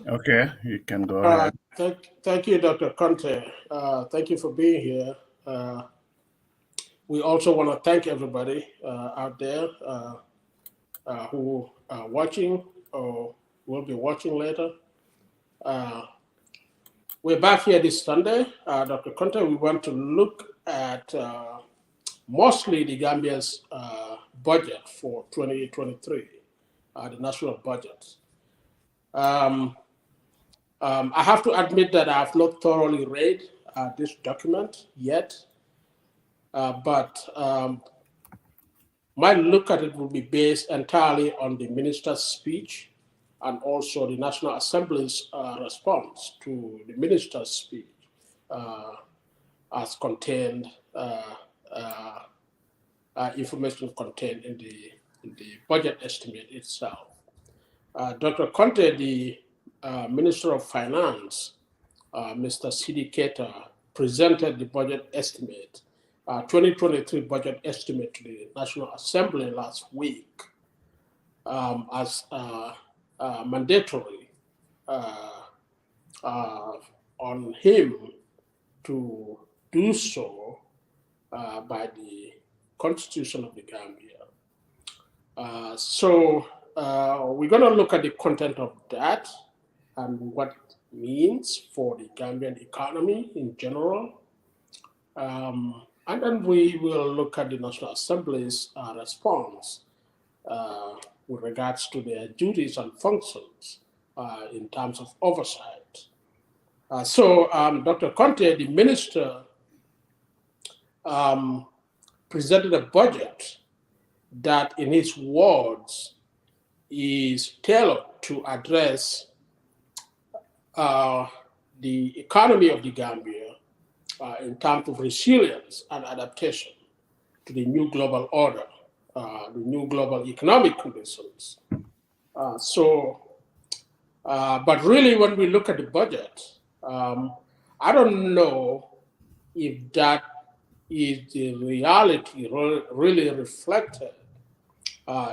Okay, you can go All right. ahead. Thank you, Dr. Conte. Thank you for being here. We also want to thank everybody out there who are watching or will be watching later. Uh, we're back here this Sunday. Dr. Conte, we want to look at mostly the Gambia's budget for 2023, the national budget. Um, I have to admit that I have not thoroughly read this document yet, but my look at it will be based entirely on the minister's speech and also the National Assembly's response to the minister's speech uh, as contained, uh, uh, information contained in the budget estimate itself. Dr. Conte, the Minister of Finance, Mr. Sidi Keita, presented the budget estimate, 2023 budget estimate to the National Assembly last week as mandatory uh, uh, on him to do so by the Constitution of the Gambia. So we're going to look at the content of that and what it means for the Gambian economy in general. And then we will look at the National Assembly's response with regards to their duties and functions in terms of oversight. Dr. Conte, the minister, um, presented a budget that, in his words, is tailored to address uh, the economy of the Gambia in terms of resilience and adaptation to the new global order, the new global economic conditions. But really, when we look at the budget, um, I don't know if that is the reality really reflected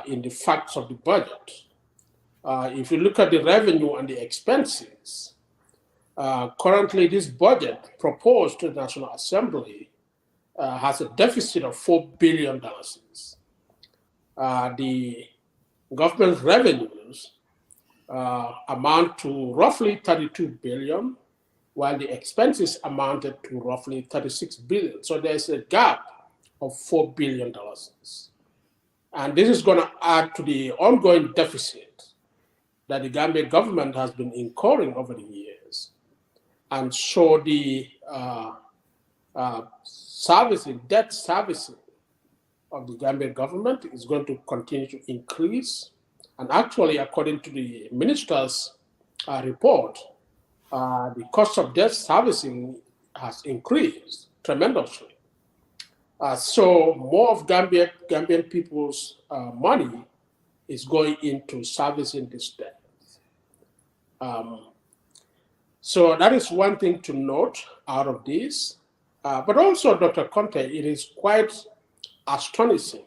in the facts of the budget. If you look at the revenue and the expenses, currently this budget proposed to the National Assembly has a deficit of $4 billion. The government revenues amount to roughly 32 billion, while the expenses amounted to roughly 36 billion. So there's a gap of $4 billion. And this is going to add to the ongoing deficit that the Gambia government has been incurring over the years. And so the debt servicing of the Gambian government is going to continue to increase. And actually, according to the minister's report, the cost of debt servicing has increased tremendously. So more of Gambian people's money is going into servicing this debt. Um, so that is one thing to note out of this. But also, Dr. Conte, it is quite astonishing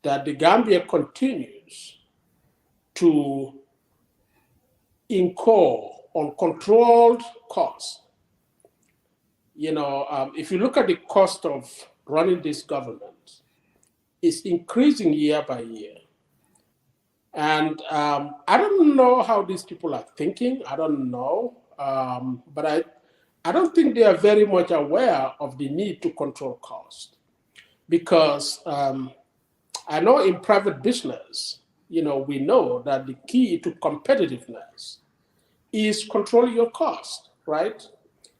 that the Gambia continues to incur uncontrolled costs. If you look at the cost of running this government, it's increasing year by year. And I don't know how these people are thinking. I don't know. But I don't think they are very much aware of the need to control cost. Because I know in private business, we know that the key to competitiveness is controlling your cost, right?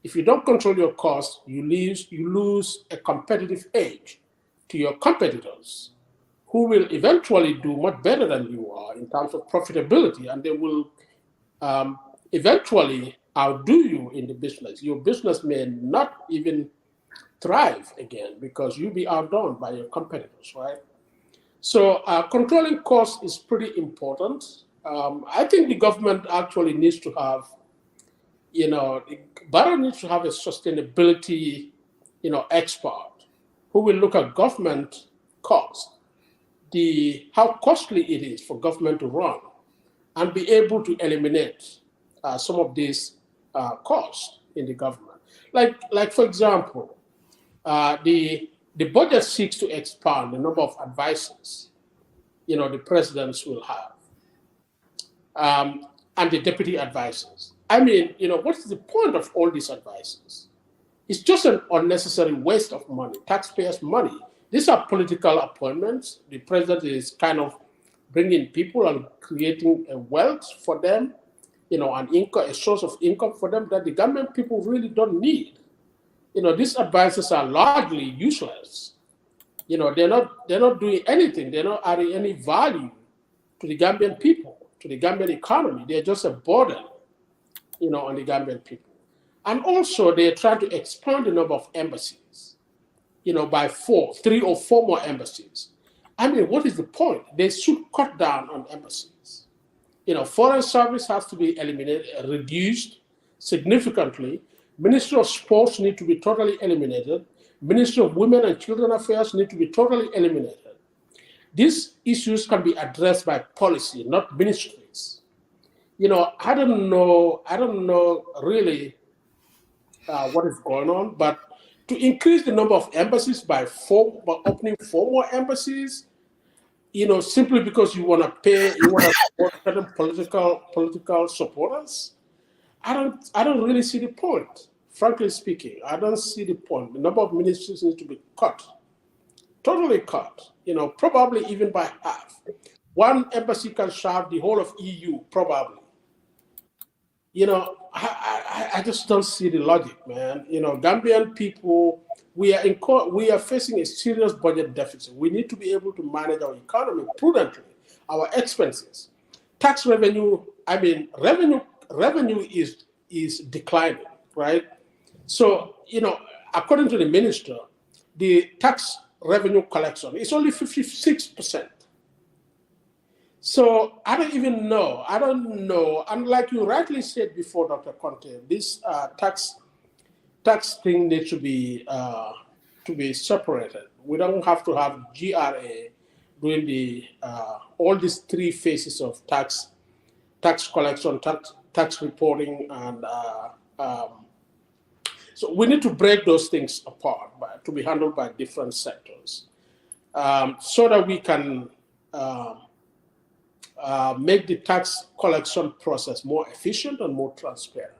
If you don't control your cost, you lose a competitive edge to your competitors, who will eventually do much better than you are in terms of profitability, and they will um, eventually outdo you in the business. Your business may not even thrive again because you'll be outdone by your competitors, right? So controlling costs is pretty important. I think the government actually needs to have, Barra needs to have a sustainability, expert who will look at government costs, the how costly it is for government to run, and be able to eliminate, some of these costs in the government. Like for example, the budget seeks to expand the number of advisors, the presidents will have, and the deputy advisors. I mean, what is the point of all these advisors? It's just an unnecessary waste of money, taxpayers' money. These are political appointments. The president is kind of bringing people and creating a wealth for them, an income, a source of income for them that the government people really don't need. These advisors are largely useless. They're not doing anything. They're not adding any value to the Gambian people, to the Gambian economy. They're just a burden, on the Gambian people. And also, they're trying to expand the number of embassies, by 3 or 4 more embassies. I mean, what is the point? They should cut down on embassies. Foreign service has to be eliminated, reduced significantly. Ministry of Sports need to be totally eliminated. Ministry of Women and Children Affairs need to be totally eliminated. These issues can be addressed by policy, not ministries. I don't know really what is going on, but to increase the number of embassies by opening 4 more embassies, simply because you want to support certain political supporters, I don't really see the point. Frankly speaking, I don't see the point. The number of ministries need to be cut, totally cut. Probably even by half. 1 embassy can serve the whole of EU, probably. I just don't see the logic, man. Gambian people, we are facing a serious budget deficit. We need to be able to manage our economy prudently, our expenses. Tax revenue, revenue is declining, right? So, according to the minister, the tax revenue collection is only 56%. So I don't even know. I don't know. And like you rightly said before, Dr. Conte, this tax thing needs to be separated. We don't have to have GRA doing the all these 3 phases of tax collection, tax reporting, and so we need to break those things apart to be handled by different sectors, so that we can make the tax collection process more efficient and more transparent.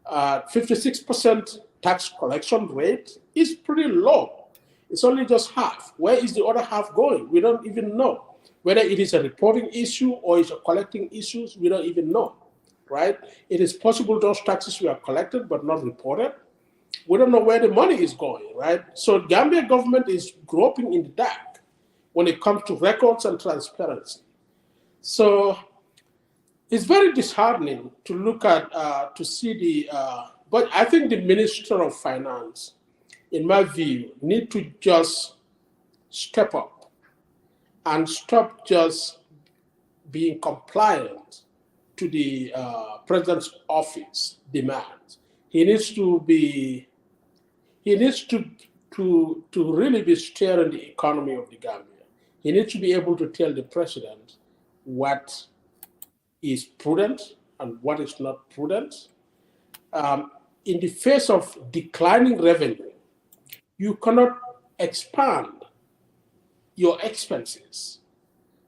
56% tax collection rate is pretty low. It's only just half. Where is the other half going? We don't even know. Whether it is a reporting issue or it's a collecting issue, we don't even know, right? It is possible those taxes were collected but not reported. We don't know where the money is going, right? So Gambia government is groping in the dark when it comes to records and transparency. So it's very disheartening to look at, to see but I think the Minister of Finance, in my view, need to just step up and stop just being compliant to the President's office demands. He needs to really be steering the economy of the Gambia. He needs to be able to tell the President what is prudent and what is not prudent. In the face of declining revenue, you cannot expand your expenses.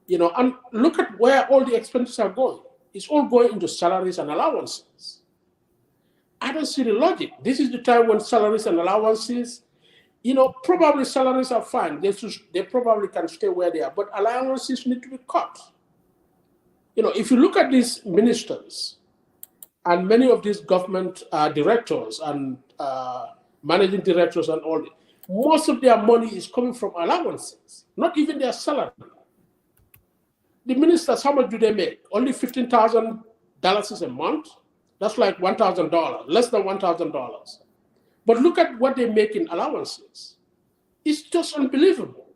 And look at where all the expenses are going. It's all going into salaries and allowances. I don't see the logic. This is the time when salaries and allowances, probably salaries are fine. They probably can stay where they are, but allowances need to be cut. If you look at these ministers and many of these government directors and managing directors and all, most of their money is coming from allowances, not even their salary. The ministers, how much do they make? Only $15,000 a month? That's like $1,000, less than $1,000. But look at what they make in allowances. It's just unbelievable.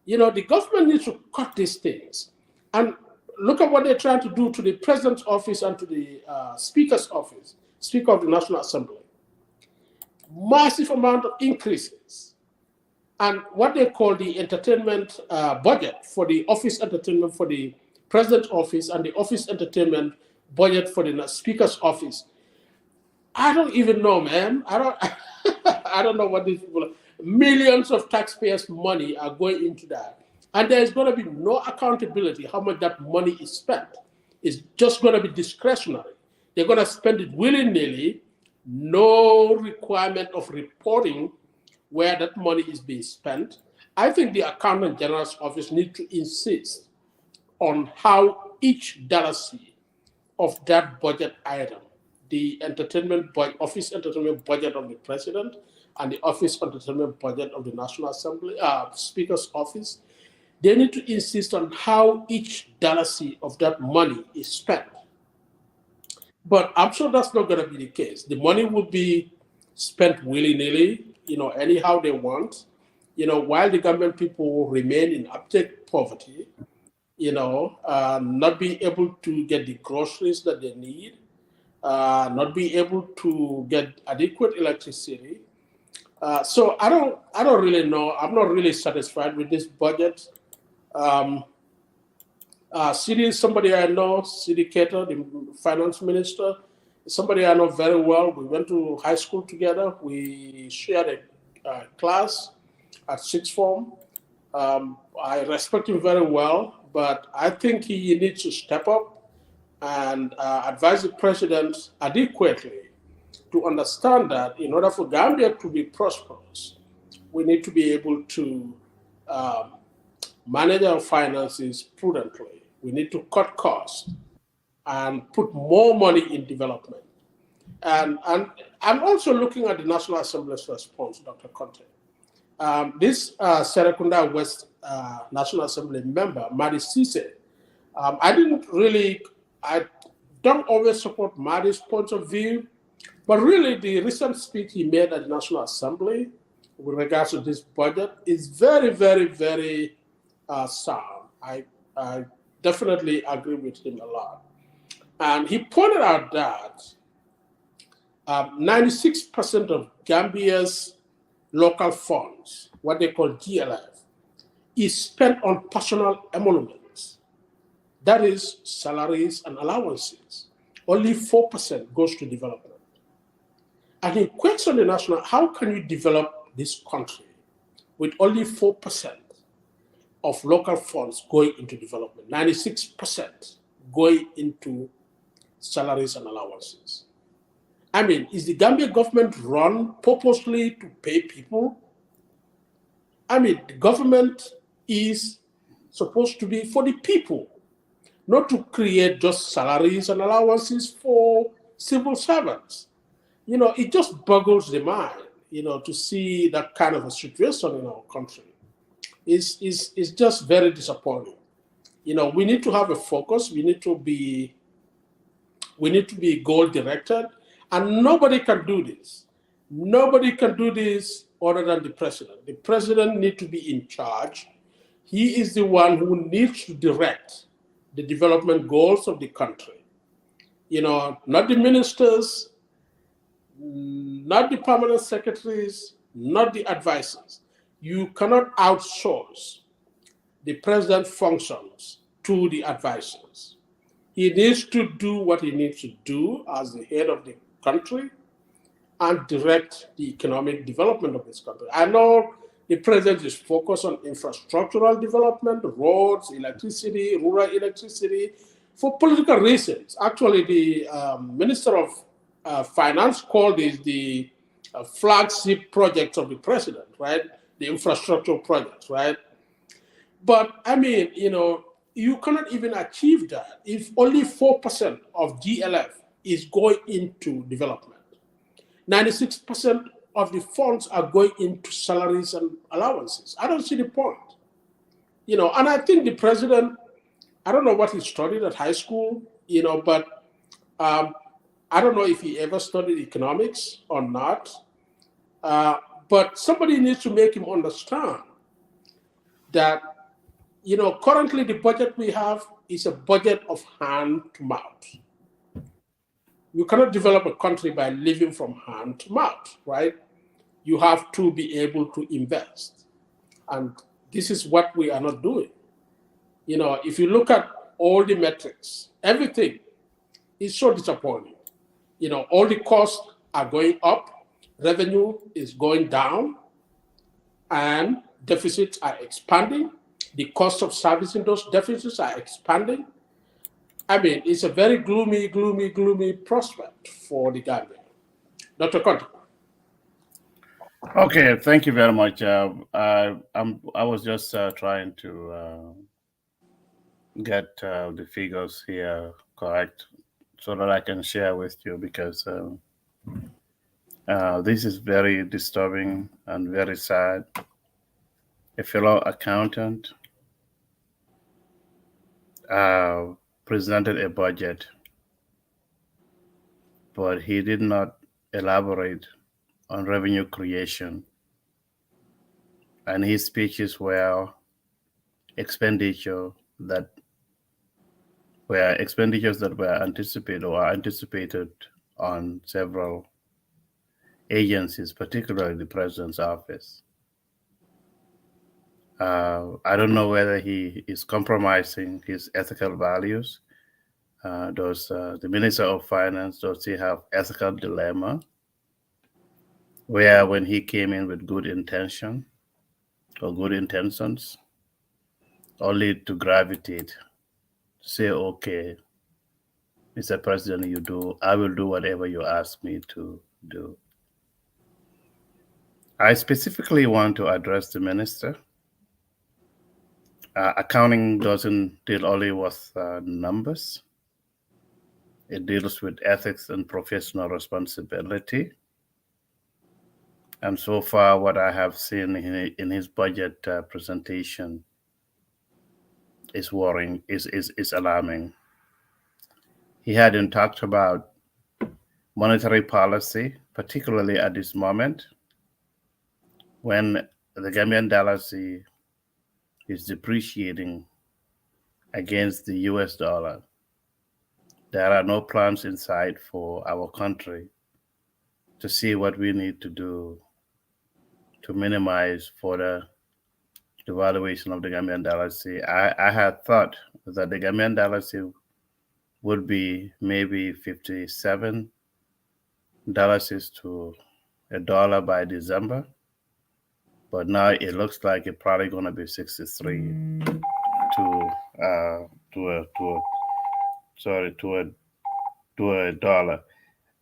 The government needs to cut these things. And look at what they're trying to do to the President's office and to the Speaker's office, Speaker of the National Assembly. Massive amount of increases. And what they call the entertainment budget for the office entertainment for the President's office and the office entertainment budget for the speaker's office. I don't even know, man. I don't. I don't know what these people. Millions of taxpayers' money are going into that, and there is going to be no accountability how much that money is spent. It's just going to be discretionary. They're going to spend it willy nilly, no requirement of reporting where that money is being spent. I think the Accountant General's office needs to insist on how each dollar of that budget item, the office entertainment budget of the president and the office entertainment budget of the National Assembly, Speaker's office, they need to insist on how each dollar of that money is spent. But I'm sure that's not going to be the case. The money will be spent willy-nilly, anyhow they want, while the government people will remain in abject poverty, not being able to get the groceries that they need, not being able to get adequate electricity. So I don't really know. I'm not really satisfied with this budget. City is somebody I know, City Cater, the finance minister, somebody I know very well. We went to high school together. We shared a class at sixth form. I respect him very well, but I think he needs to step up and advise the president adequately to understand that in order for Gambia to be prosperous, we need to be able to manage our finances prudently. We need to cut costs and put more money in development. And I'm also looking at the National Assembly's response, Dr. Conte. This Serekunda West National Assembly member, Madi Sise, I don't always support Madi's point of view, but really the recent speech he made at the National Assembly with regards to this budget is very, very, very sound. I definitely agree with him a lot. And he pointed out that 96% of Gambia's local funds, what they call GLF, is spent on personal emoluments. That is salaries and allowances. Only 4% goes to development. And he questioned the national, how can you develop this country with only 4% of local funds going into development, 96% going into salaries and allowances? I mean, is the Gambia government run purposely to pay people? I mean, the government is supposed to be for the people, not to create just salaries and allowances for civil servants. It just boggles the mind, to see that kind of a situation in our country. It's just very disappointing. We need to have a focus. We need to be goal directed, and nobody can do this. Nobody can do this other than the president. The president needs to be in charge. He is the one who needs to direct the development goals of the country. Not the ministers, not the permanent secretaries, not the advisors. You cannot outsource the president functions to the advisors. He needs to do what he needs to do as the head of the country and direct the economic development of this country. I know the president is focused on infrastructural development, roads, electricity, rural electricity, for political reasons. Actually, the Minister of Finance called this the flagship project of the president, right? The infrastructure projects, right? But I mean, you cannot even achieve that if only 4% of GLF is going into development. 96% of the funds are going into salaries and allowances. I don't see the point. And I think the president, I don't know what he studied at high school, but I don't know if he ever studied economics or not. But somebody needs to make him understand that, currently the budget we have is a budget of hand to mouth. You cannot develop a country by living from hand to mouth, right? You have to be able to invest. And this is what we are not doing. If you look at all the metrics, everything, It's so disappointing. All the costs are going up, revenue is going down, and deficits are expanding. The cost of servicing those deficits are expanding. I mean, it's a very gloomy, gloomy, gloomy prospect for the Gambia. Dr. Conte. Okay, thank you very much. I was just trying to get the figures here correct so that I can share with you because this is very disturbing and very sad. A fellow accountant uh, presented a budget, but he did not elaborate on revenue creation, and his speeches were expenditure that expenditures that were anticipated or are anticipated on several agencies, particularly the president's office. I don't know whether he is compromising his ethical values. Does the Minister of Finance, does he have ethical dilemma where when he came in with good intention or good intentions, only to gravitate, say, okay, Mr. President, I will do whatever you ask me to do. I specifically want to address the minister. Accounting doesn't deal only with numbers. It deals with ethics and professional responsibility. And so far, what I have seen in his budget presentation is worrying, is alarming. He hadn't talked about monetary policy, particularly at this moment when the Gambian dollar is depreciating against the US dollar. There are no plans in sight for our country to see what we need to do to minimize further devaluation of the Gambian dollar. I had thought that the Gambian dollar would be maybe $57 to a dollar by December, but now it looks like it's probably going to be 63 to to a sorry to a dollar.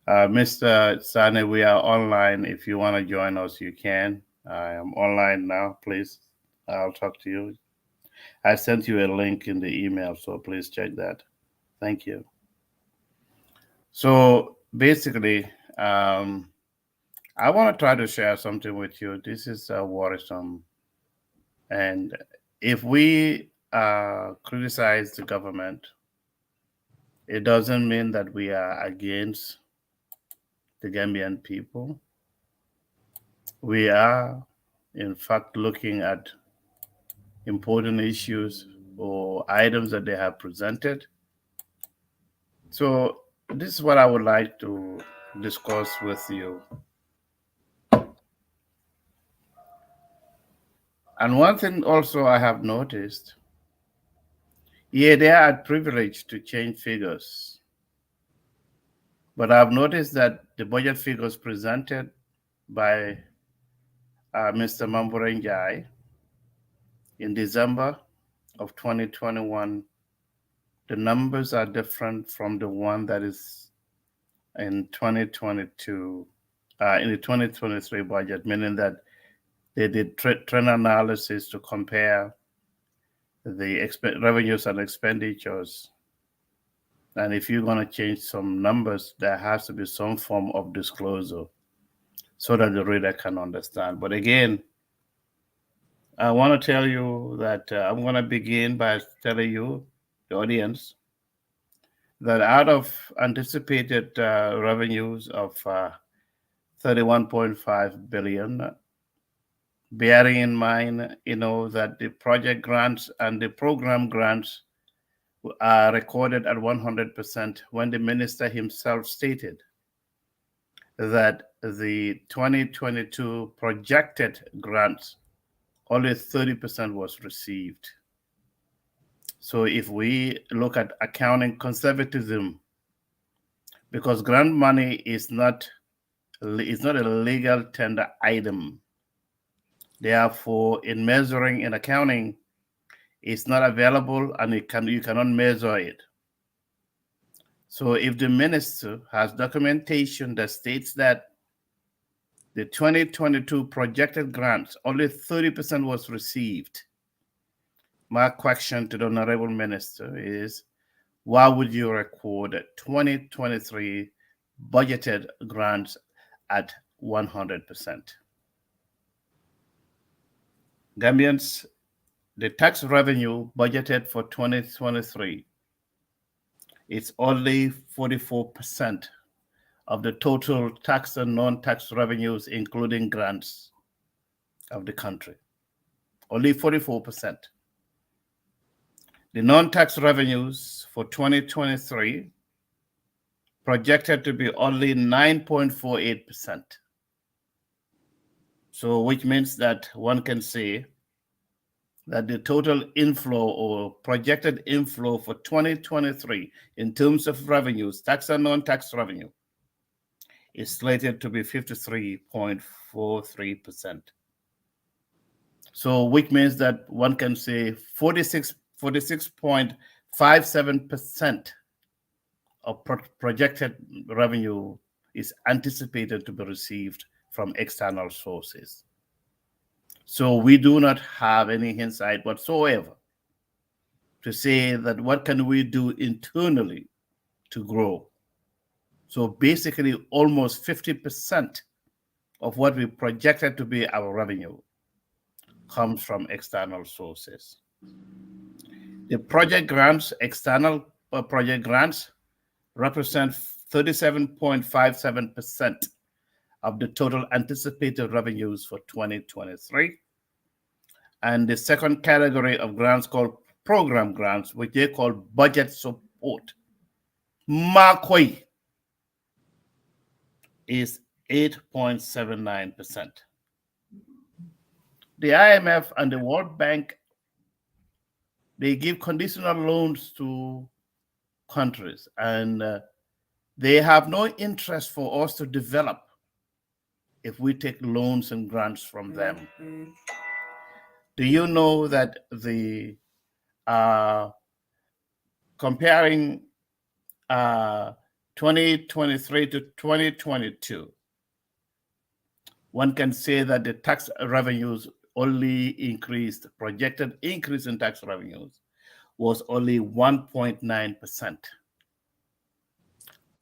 Mr. Sane, we are online. If you want to join us, you can. I am online now. Please, I'll talk to you. I sent you a link in the email, so please check that. Thank you. So basically, I want to try to share something with you. This is worrisome. And if we criticize the government, it doesn't mean that we are against the Gambian people. We are, in fact, looking at important issues or items that they have presented. So, this is what I would like to discuss with you. And one thing also I have noticed, yeah, they are privileged to change figures. But I've noticed that the budget figures presented by Mr. Mamburenjai in December of 2021, the numbers are different from the one that is in 2022, in the 2023 budget, meaning that they did trend analysis to compare the revenues and expenditures. And if you're going to change some numbers, there has to be some form of disclosure so that the reader can understand. But again, I want to tell you that I'm going to begin by telling you, the audience, that out of anticipated revenues of 31.5 billion, bearing in mind, that the project grants and the program grants are recorded at 100% when the minister himself stated that the 2022 projected grants, only 30% was received. So if we look at accounting conservatism, because grant money is not a legal tender item. Therefore, in measuring and accounting, it's not available and you cannot measure it. So if the minister has documentation that states that the 2022 projected grants, only 30% was received, my question to the Honorable Minister is, why would you record 2023 budgeted grants at 100%? Gambians, the tax revenue budgeted for 2023 is only 44% of the total tax and non-tax revenues, including grants of the country. Only 44%. The non-tax revenues for 2023 projected to be only 9.48%. So, which means that one can say that the total inflow or projected inflow for 2023 in terms of revenues, tax and non-tax revenue, is slated to be 53.43%. So, which means that one can say 46.57% of projected revenue is anticipated to be received from external sources. So we do not have any insight whatsoever to say that what can we do internally to grow. So basically almost 50% of what we projected to be our revenue comes from external sources. The project grants, external project grants, represent 37.57% of the total anticipated revenues for 2023. And the second category of grants called program grants, which they call budget support, MACOI, is 8.79%. The IMF and the World Bank, they give conditional loans to countries, and they have no interest for us to develop if we take loans and grants from them. Do you know that the comparing 2023 to 2022, one can say that the tax revenues only increased, projected increase in tax revenues was only 1.9%.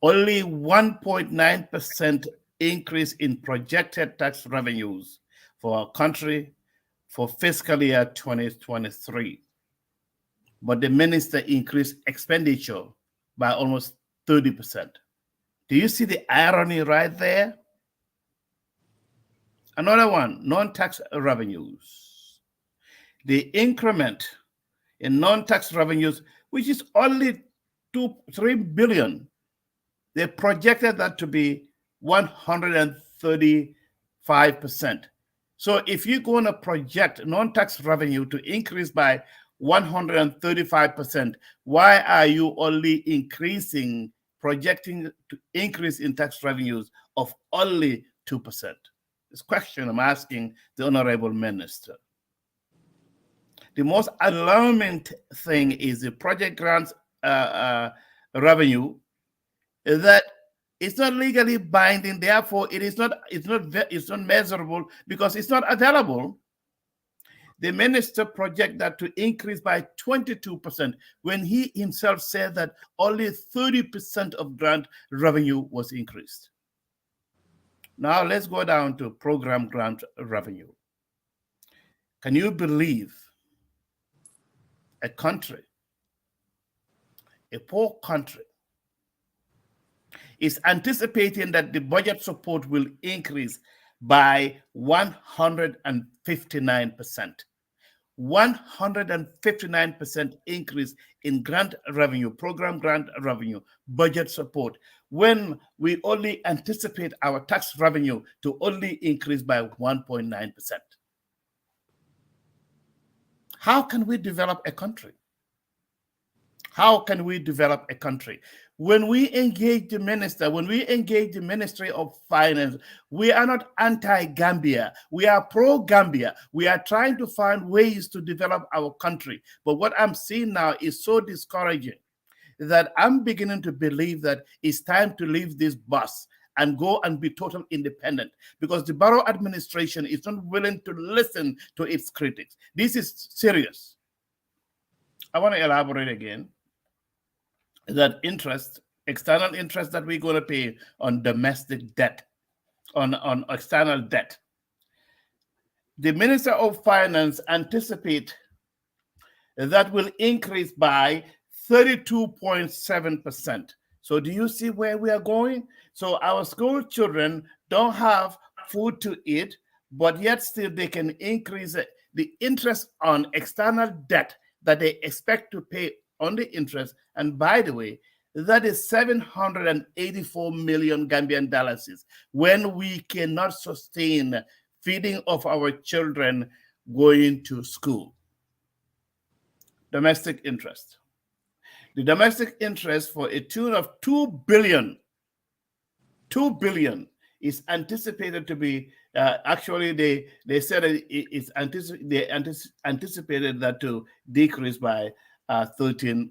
Only 1.9% increase in projected tax revenues for our country for fiscal year 2023. But the minister increased expenditure by almost 30%. Do you see the irony right there? Another one, non-tax revenues. The increment in non-tax revenues, which is only 3 billion, they projected that to be 135%. So if you're going to project non-tax revenue to increase by 135%, why are you only projecting to increase in tax revenues of only 2%? This question I'm asking the Honorable Minister. The most alarming thing is the project grants revenue is that it's not legally binding. Therefore, it's not measurable because it's not available. The minister projected that to increase by 22% when he himself said that only 30% of grant revenue was increased. Now let's go down to program grant revenue. Can you believe a country, a poor country, is anticipating that the budget support will increase by 159%. 159% increase in grant revenue, program grant revenue, budget support, when we only anticipate our tax revenue to only increase by 1.9%. How can we develop a country? How can we develop a country? When we engage the minister, when we engage the Ministry of Finance, we are not anti Gambia. We are pro Gambia. We are trying to find ways to develop our country. But what I'm seeing now is so discouraging that I'm beginning to believe that it's time to leave this bus and go and be total independent because the borough administration is not willing to listen to its critics. This is serious. I want to elaborate again that interest, external interest that we're going to pay on domestic debt, on external debt. The Minister of Finance anticipate that will increase by 32.7%. So do you see where we are going? So our school children don't have food to eat, but yet still they can increase the interest on external debt that they expect to pay on the interest. And by the way, that is 784 million Gambian dollars when we cannot sustain feeding of our children going to school. Domestic interest. The domestic interest for a tune of 2 billion is anticipated to be actually they said it's anticipated that to decrease by 13%.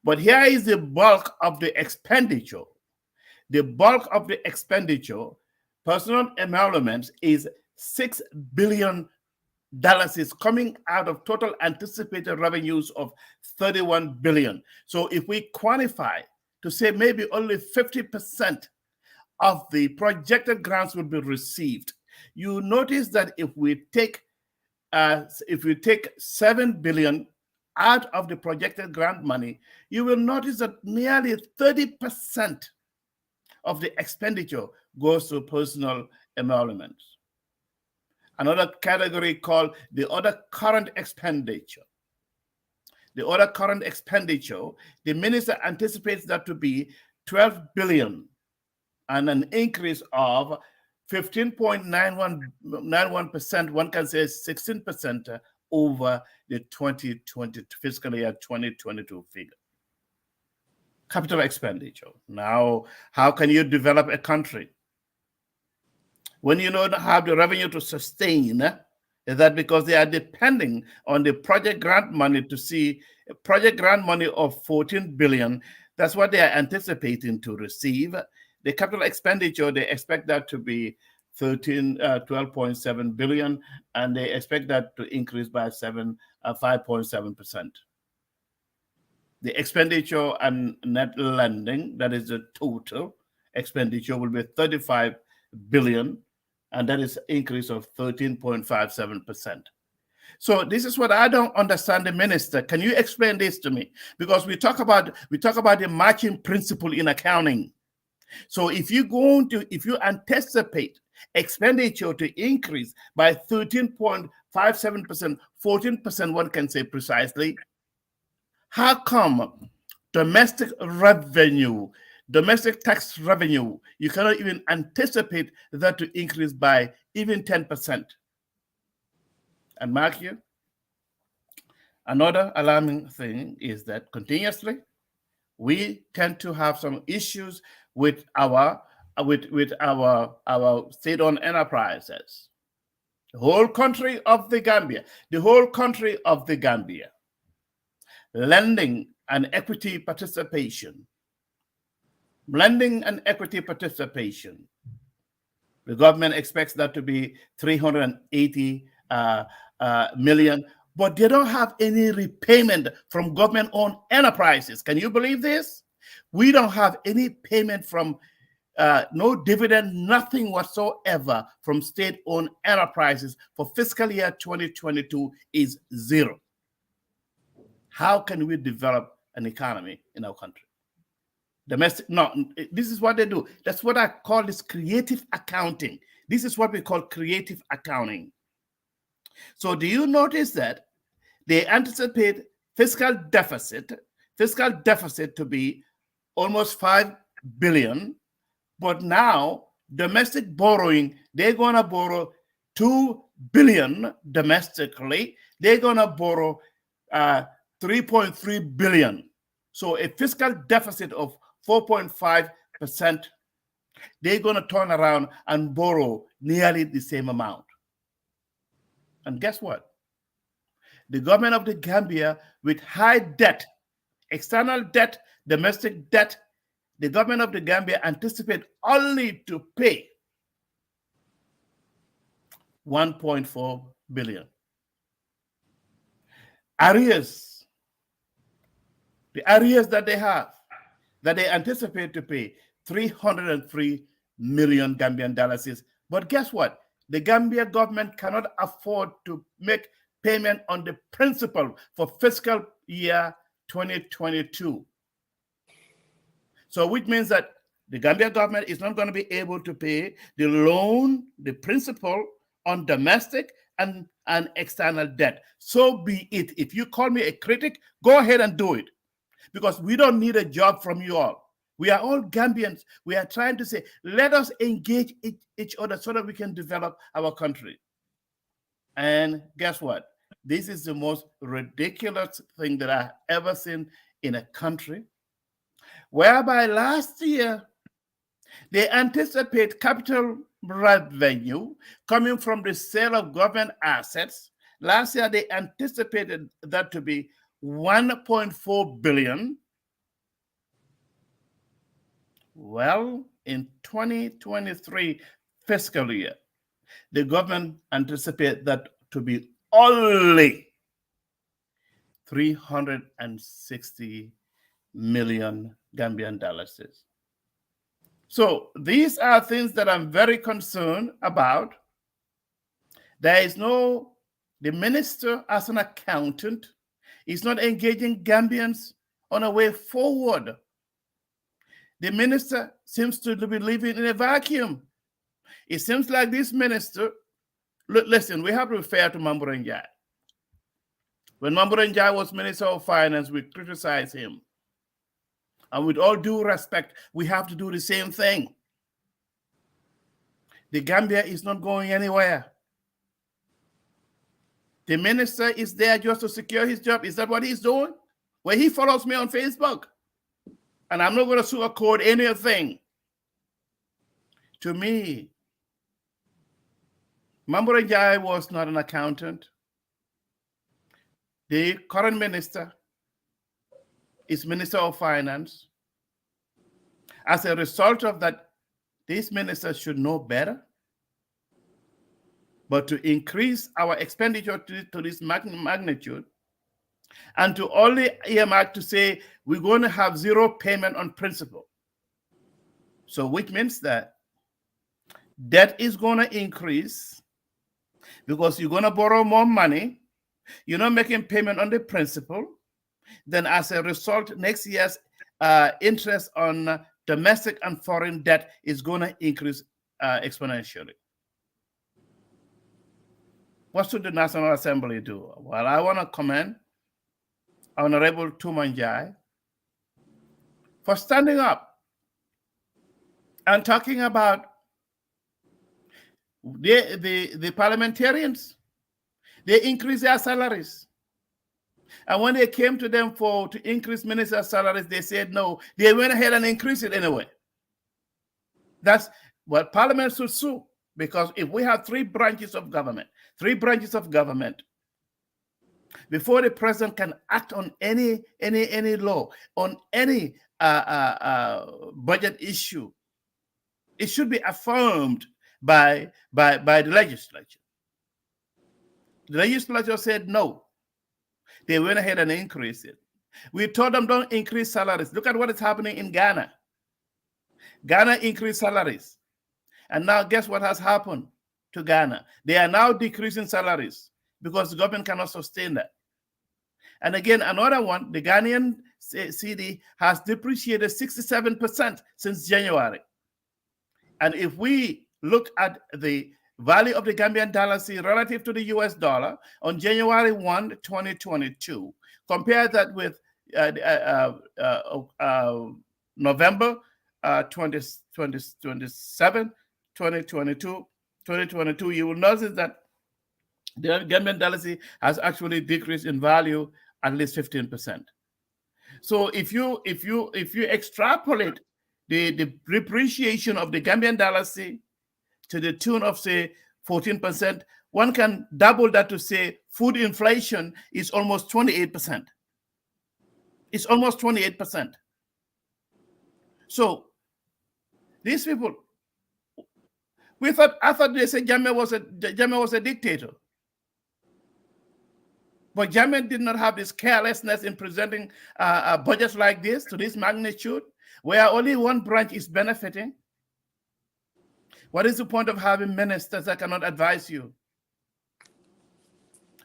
But here is the bulk of the expenditure. The bulk of the expenditure, personal emoluments, is $6 billion is coming out of total anticipated revenues of 31 billion. So if we quantify to say maybe only 50% of the projected grants will be received, you notice that if we take 7 billion out of the projected grant money, you will notice that nearly 30% of the expenditure goes to personal emoluments. Another category called the other current expenditure. The other current expenditure, the minister anticipates that to be 12 billion and an increase of 15.91%, one can say 16% over the 2020 fiscal year 2022 figure. Capital expenditure. Now, how can you develop a country when you don't have the revenue to sustain? Is that because they are depending on the project grant money to see a project grant money of 14 billion? That's what they are anticipating to receive. The capital expenditure, they expect that to be 12.7 billion, and they expect that to increase by 5.7%. The expenditure and net lending, that is the total expenditure, will be 35 billion, and that is an increase of 13.57%. So this is what I don't understand, the minister. Can you explain this to me? Because we talk about the matching principle in accounting. So if you anticipate expenditure to increase by 13.57%, 14%, one can say precisely, how come domestic tax revenue, you cannot even anticipate that to increase by even 10%? And mark you, another alarming thing is that continuously we tend to have some issues with our state-owned enterprises. The whole country of the Gambia, lending and equity participation. The government expects that to be 380 million, but they don't have any repayment from government-owned enterprises. Can you believe this? We don't have any payment from no dividend, nothing whatsoever from state-owned enterprises for fiscal year 2022 is zero. How can we develop an economy in our country? This is what they do. That's what I call this creative accounting. This is what we call creative accounting. So do you notice that they anticipate fiscal deficit to be almost 5 billion, but now domestic borrowing, they're going to borrow 2 billion domestically. They're going to borrow uh, 3.3 billion. So a fiscal deficit of 4.5%, they're going to turn around and borrow nearly the same amount. And guess what? The government of the Gambia, with high debt, external debt, domestic debt, the government of the Gambia anticipate only to pay 1.4 billion. Arrears, the arrears that they have, that they anticipate to pay 303 million Gambian dollars. But guess what? The Gambia government cannot afford to make payment on the principal for fiscal year 2022. So which means that the Gambia government is not going to be able to pay the loan, the principal on domestic and external debt. So be it. If you call me a critic, go ahead and do it, because we don't need a job from you all. We are all Gambians. We are trying to say, let us engage each other so that we can develop our country. And guess what? This is the most ridiculous thing that I've ever seen in a country, whereby last year they anticipate capital revenue coming from the sale of government assets. Last year they anticipated that to be 1.4 billion. Well, in 2023 fiscal year, the government anticipates that to be only 360 million Gambian dollars. So these are things that I'm very concerned about. There is no, the minister as an accountant is not engaging Gambians on a way forward. The minister seems to be living in a vacuum. It seems like this minister, listen, we have to refer to Mambo Njai. When Mambo Njai was Minister of Finance, we criticized him. And with all due respect, we have to do the same thing. The Gambia is not going anywhere. The minister is there just to secure his job. Is that what he's doing? Well, he follows me on Facebook. And I'm not going to sugarcoat anything. To me, Mambo Njai was not an accountant. The current minister is Minister of Finance. As a result of that, these ministers should know better. But to increase our expenditure to this magnitude, and to only earmark to say we're going to have zero payment on principal. So which means that debt is going to increase because you're going to borrow more money. You're not making payment on the principal. Then as a result, next year's interest on domestic and foreign debt is going to increase exponentially. What should the National Assembly do? Well, I want to commend Honorable Tumanjai for standing up and talking about the parliamentarians. They increase their salaries. And when they came to them to increase ministers' salaries, they said no. They went ahead and increased it anyway. That's what Parliament should sue. Because if we have three branches of government, before the president can act on any law, on any budget issue, it should be affirmed by the legislature. The legislature said no. They went ahead and increased it. We told them don't increase salaries. Look at what is happening in Ghana. Ghana increased salaries. And now guess what has happened to Ghana? They are now decreasing salaries because the government cannot sustain that. And again, another one, the Ghanaian CD has depreciated 67% since January. And if we look at the value of the Gambian dollar relative to the US dollar on January 1, 2022, compare that with November 2022, you will notice that the Gambian dollar has actually decreased in value at least 15%. So if you extrapolate the depreciation of the Gambian dollar, say, to the tune of, say, 14%, one can double that to say food inflation is almost 28%. It's almost 28%. So these people, I thought they said Jammeh was a dictator. But Jammeh did not have this carelessness in presenting a budget like this to this magnitude, where only one branch is benefiting. What is the point of having ministers that cannot advise you?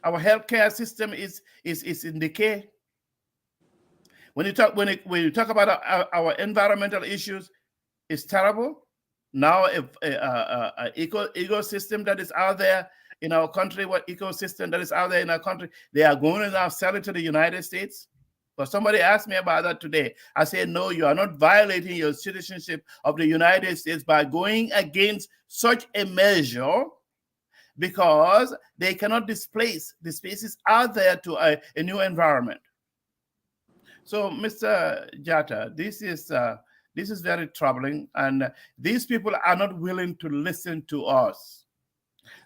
Our healthcare system is in decay. When you talk about our environmental issues, it's terrible. Now, if ecosystem that is out there in our country, what ecosystem that is out there in our country, they are going to now sell it to the United States. But somebody asked me about that today. I said, no, you are not violating your citizenship of the United States by going against such a measure, because they cannot displace the species out there to a new environment. So, Mr. Jatta, this is very troubling, and these people are not willing to listen to us.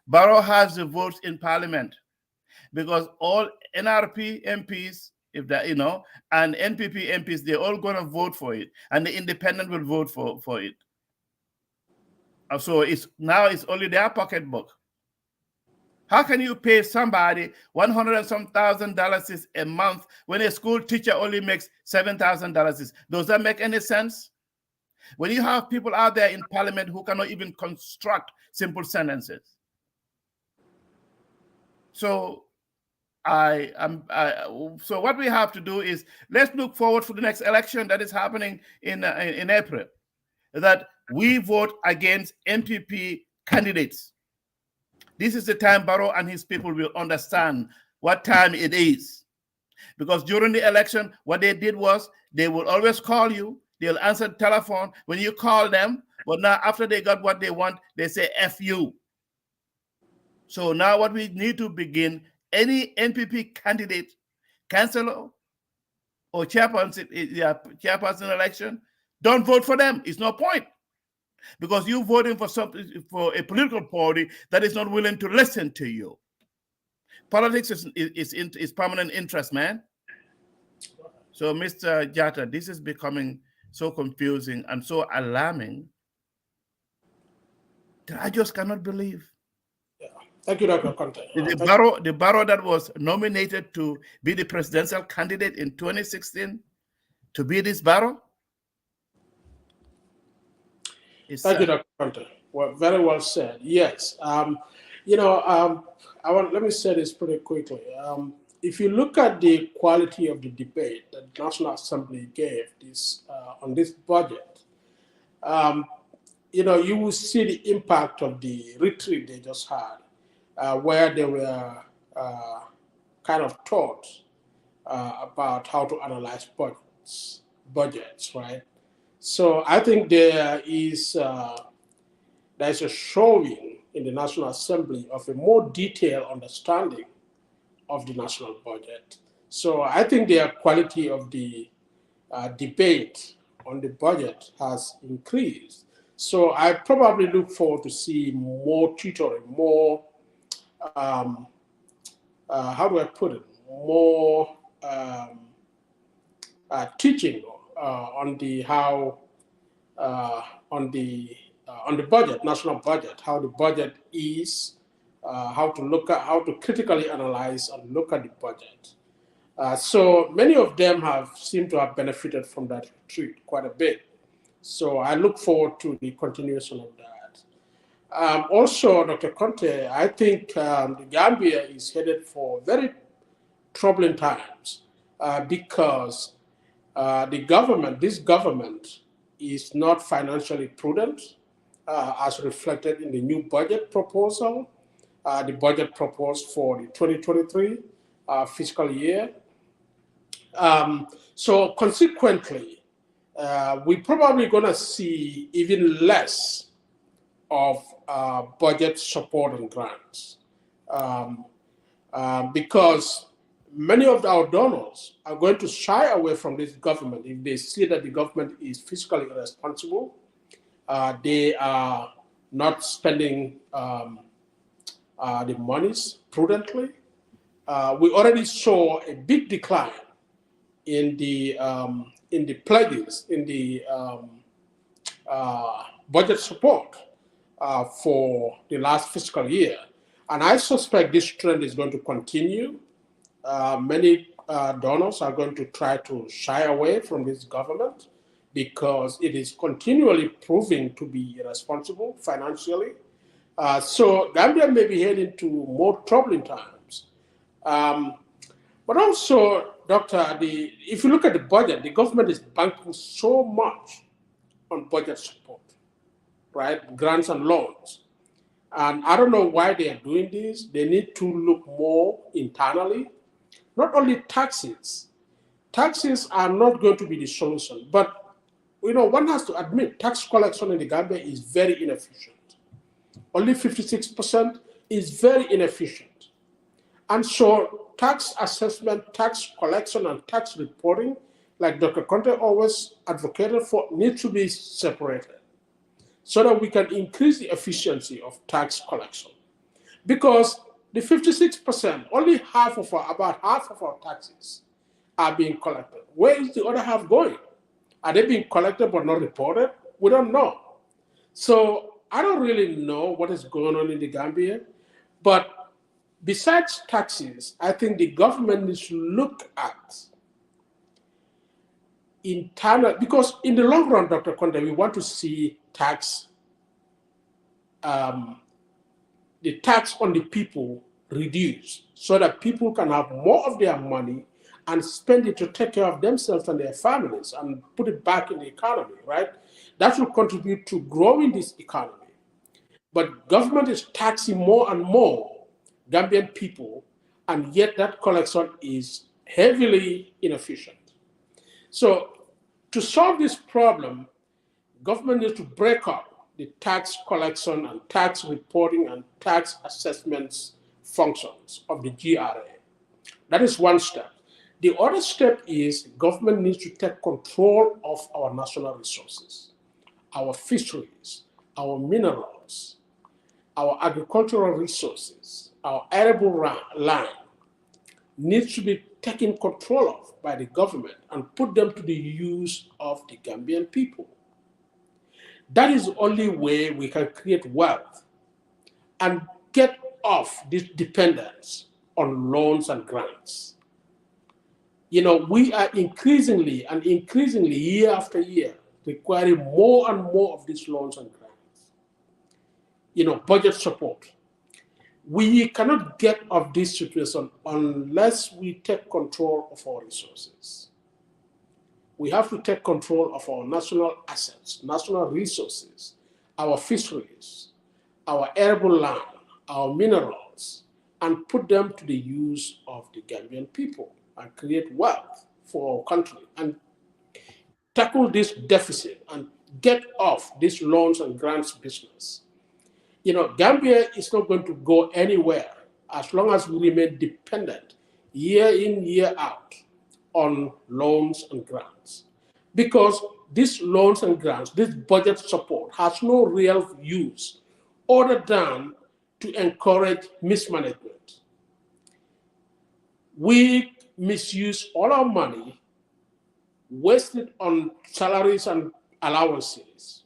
Barrow has the votes in Parliament because all NRP MPs, if that, and NPP MPs, they're all going to vote for it, and the independent will vote for it. So it's only their pocketbook. How can you pay somebody $100 and some thousand a month when a school teacher only makes $7,000? Does that make any sense? When you have people out there in Parliament who cannot even construct simple sentences. So so what we have to do is, let's look forward for the next election that is happening in April, that we vote against MPP candidates. This is the time Barrow and his people will understand what time it is. Because during the election, what they did was they will always call you. They'll answer the telephone when you call them. But now, after they got what they want, they say F you. So now what we need to begin, any NPP candidate, councillor, or chairperson election, don't vote for them. It's no point. Because you're voting for for a political party that is not willing to listen to you. Politics is permanent interest, man. So, Mr. Jatta, this is becoming so confusing and so alarming that I just cannot believe. Yeah. Thank you, Dr. Conte. The Barrow that was nominated to be the presidential candidate in 2016, to be this Barrow. Thank you, Dr. Conte. Well, very well said. Yes. Let me say this pretty quickly. If you look at the quality of the debate that the National Assembly gave on this budget, you will see the impact of the retreat they just had, where they were kind of taught about how to analyze budgets, right? So I think there's a showing in the National Assembly of a more detailed understanding of the national budget. So I think the quality of the debate on the budget has increased. So I probably look forward to see more tutoring, more, how do I put it, more teaching on the budget, national budget, how the budget is, how to critically analyze and look at the budget. So many of them seem to have benefited from that retreat quite a bit. So I look forward to the continuation of that. Also, Dr. Conte, I think the Gambia is headed for very troubling times because this government is not financially prudent, as reflected in the new budget proposal, the budget proposed for the 2023 fiscal year. So consequently, we're probably going to see even less of budget support and grants because many of our donors are going to shy away from this government if they see that the government is fiscally irresponsible. They are not spending the monies prudently. We already saw a big decline in the pledges in the budget support for the last fiscal year, and I suspect this trend is going to continue. Many donors are going to try to shy away from this government because it is continually proving to be irresponsible financially. So Gambia may be heading to more troubling times. Um, but also, Doctor, if you look at the budget, the government is banking so much on budget support, right? Grants and loans. And I don't know why they are doing this. They need to look more internally. Not only taxes. Taxes are not going to be the solution. But one has to admit tax collection in the Gambia is very inefficient. Only 56% is very inefficient. And so tax assessment, tax collection, and tax reporting, like Dr. Conte always advocated for, need to be separated so that we can increase the efficiency of tax collection. Because the 56%, only about half of our taxes are being collected. Where is the other half going? Are they being collected but not reported? We don't know. So I don't really know what is going on in the Gambia, but besides taxes, I think the government needs to look at internal, because in the long run, Dr. Conde, we want to see the tax on the people reduced so that people can have more of their money and spend it to take care of themselves and their families and put it back in the economy, right? That will contribute to growing this economy. But government is taxing more and more Gambian people, and yet that collection is heavily inefficient. So to solve this problem, government needs to break up the tax collection and tax reporting and tax assessments functions of the GRA. That is one step. The other step is government needs to take control of our national resources, our fisheries, our minerals, our agricultural resources, our arable land needs to be taken control of by the government and put them to the use of the Gambian people. That is the only way we can create wealth and get off this dependence on loans and grants. We are increasingly and increasingly, year after year, requiring more and more of these loans and grants. Budget support. We cannot get off this situation unless we take control of our resources. We have to take control of our national assets, national resources, our fisheries, our arable land, our minerals, and put them to the use of the Gambian people and create wealth for our country and tackle this deficit and get off this loans and grants business. Gambia is not going to go anywhere as long as we remain dependent year in, year out on loans and grants. Because these loans and grants, this budget support has no real use other than to encourage mismanagement. We misuse all our money, waste it on salaries and allowances,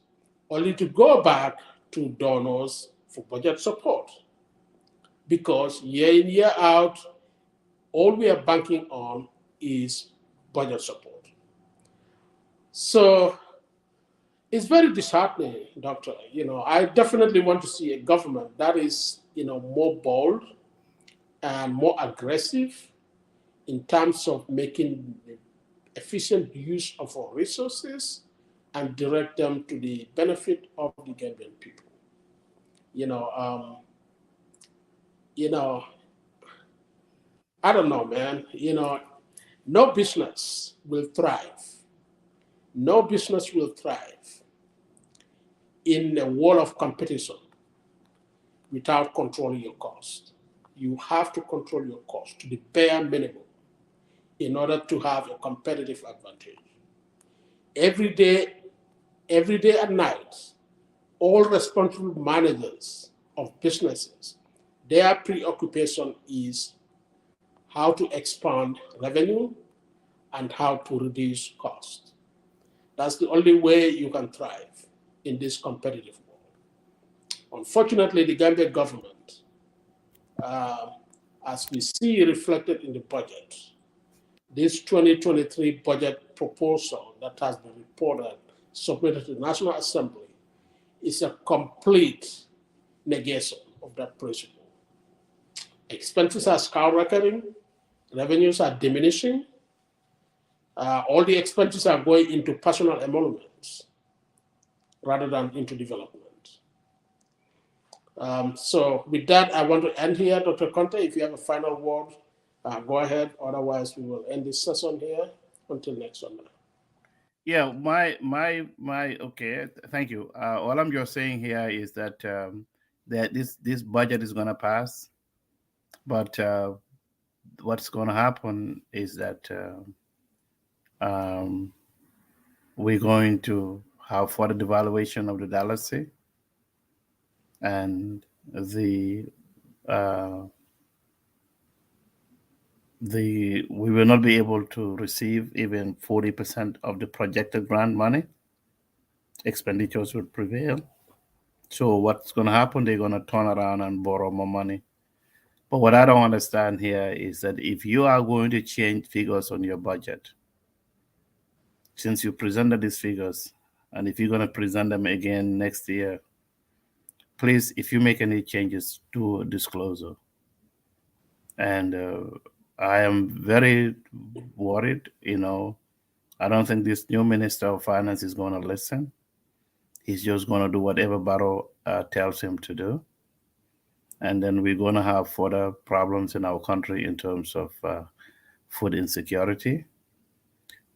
only to go back to donors for budget support. Because year in, year out, all we are banking on is budget support. So it's very disheartening, Doctor. I definitely want to see a government that is, more bold and more aggressive in terms of making efficient use of our resources and direct them to the benefit of the Gambian people. You know, um, you know, I don't know, man. No business will thrive. No business will thrive in a world of competition without controlling your cost. You have to control your cost to the bare minimum in order to have a competitive advantage. Every day at night, all responsible managers of businesses, their preoccupation is how to expand revenue and how to reduce cost. That's the only way you can thrive in this competitive world. Unfortunately, the Gambia government, uh, as we see reflected in the budget, this 2023 budget proposal that has been reported, submitted to the National Assembly, is a complete negation of that principle. Expenses are skyrocketing, revenues are diminishing, all the expenses are going into personal emoluments rather than into development. So with that, I want to end here. Dr. Conte, if you have a final word, go ahead. Otherwise, we will end this session here until next Sunday. Yeah, okay. Thank you. All I'm just saying here is that that this budget is going to pass, but what's going to happen is that um, we're going to have further devaluation of the dollar, and uh, we will not be able to receive even 40% of the projected grant money. Expenditures will prevail. So what's going to happen? They're going to turn around and borrow more money. But what I don't understand here is that if you are going to change figures on your budget, since you presented these figures, and if you're going to present them again next year, please, if you make any changes, do a disclosure. And I am very worried. I don't think this new Minister of Finance is going to listen. He's just going to do whatever Barrow tells him to do. And then we're going to have further problems in our country in terms of food insecurity.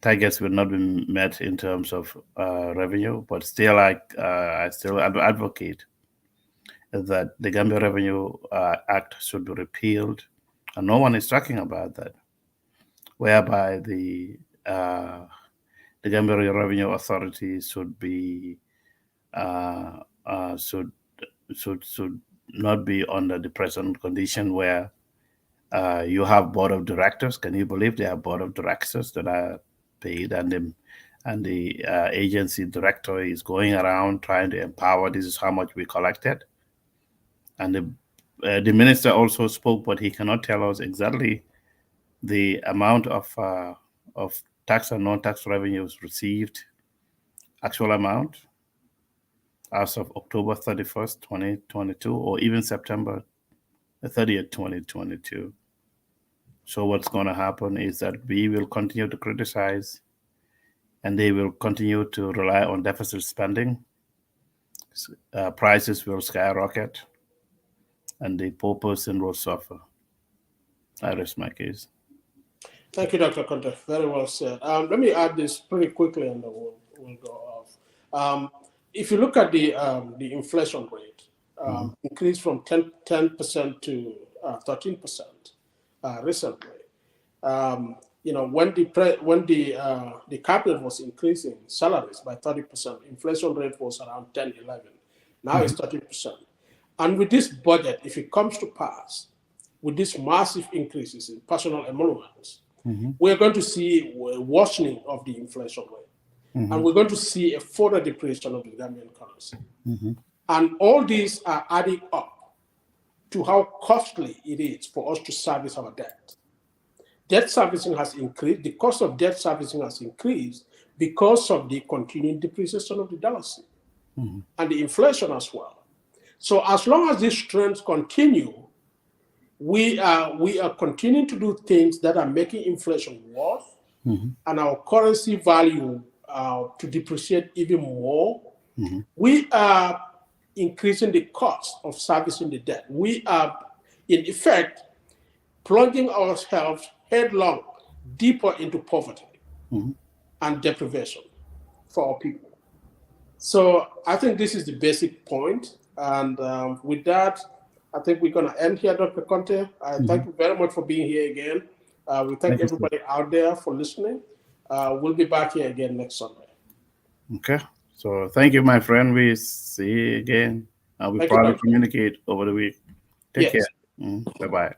Targets will not be met in terms of revenue, but still, I still advocate that the Gambia Revenue Act should be repealed, and no one is talking about that. Whereby the Gambia Revenue Authority should be should not be under the present condition where you have board of directors. Can you believe they have board of directors that are paid, and the agency director is going around trying to empower. This is how much we collected, and the minister also spoke, but he cannot tell us exactly the amount of tax and non-tax revenues received, actual amount as of October 31st, 2022, or even September 30th, 2022. So what's going to happen is that we will continue to criticize, and they will continue to rely on deficit spending. Prices will skyrocket, and the poor person will suffer. I rest my case. Thank you, Dr. Conte. Very well said. Let me add this pretty quickly, and then we'll go off. If you look at the inflation rate, increased from 10% to 13% recently. When the cabinet was increasing salaries by 30%, inflation rate was around 10, 11. Now it's 30%. And with this budget, if it comes to pass, with these massive increases in personal emoluments, we're going to see a worsening of the inflation rate. And we're going to see a further depreciation of the Gambian currency. And all these are adding up to how costly it is for us to service our debt. Debt servicing has increased. The cost of debt servicing has increased because of the continuing depreciation of the dollar and the inflation as well. So as long as these trends continue, we are continuing to do things that are making inflation worse and our currency value to depreciate even more. We are increasing the cost of servicing the debt. We are, in effect, plunging ourselves headlong deeper into poverty and deprivation for our people. So I think this is the basic point. And with that, I think we're going to end here, Dr. Conte. I thank you very much for being here again. We thank Thank you, sir. everybody out there for listening. We'll be back here again next Sunday. Okay. So thank you, my friend. We see you again. We Thank you, probably Dr. communicate over the week. Take care. Yes. Bye bye.